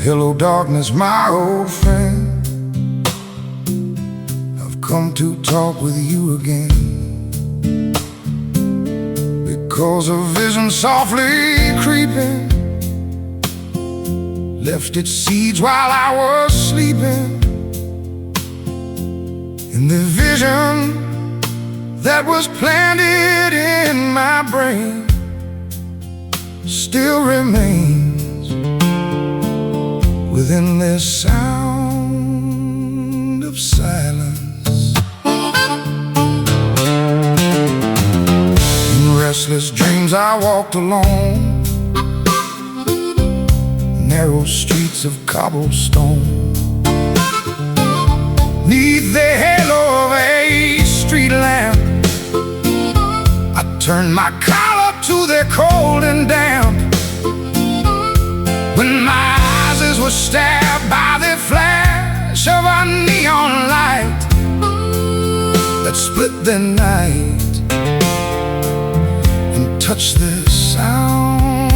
Hello darkness, my old friend, I've come to talk with you again, because a vision softly creeping left its seeds while I was sleeping. And the vision that was planted in my brain still remains within this sound of silence. In restless dreams I walked alone, narrow streets of cobblestone. Neath the halo of a street lamp, I turned my collar to the cold and damp. When my eyes were stabbed by the flash of a neon light that split the night and touched the sound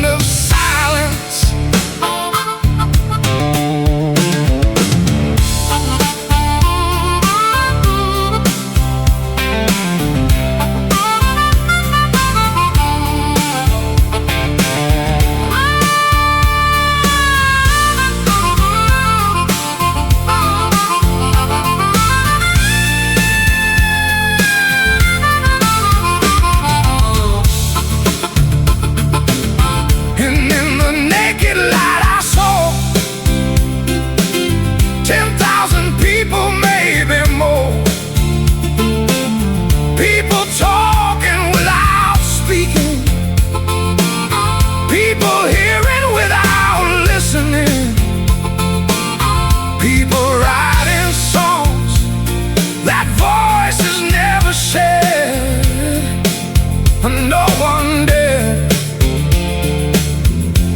of silence.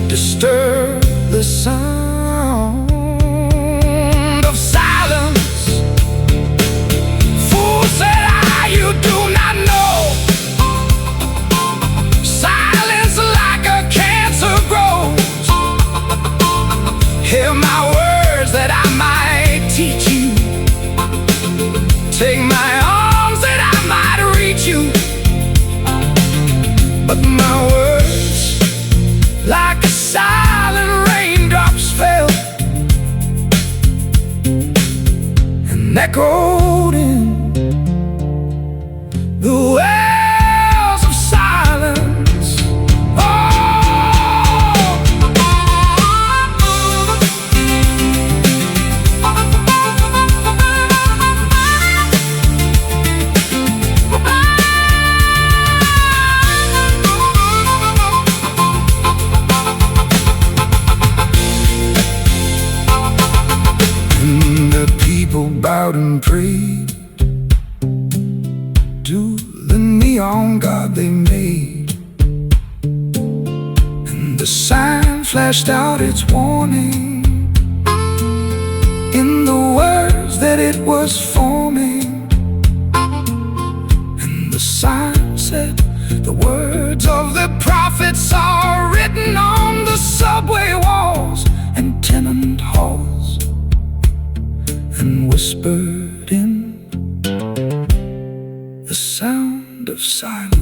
Disturb the sound of silence. Fool, said I, you do not know. Silence like a cancer grows. Hear my words that I might teach you. Take my arms that I might reach you. But my words, like a silent raindrops, fell and echoed in the wells of silence. Bowed and prayed to the neon god they made, and the sign flashed out its warning in the words that it was forming. And the sign said, the words of the prophets are written on the subway walls and tenement halls, and whispered in the sound of silence.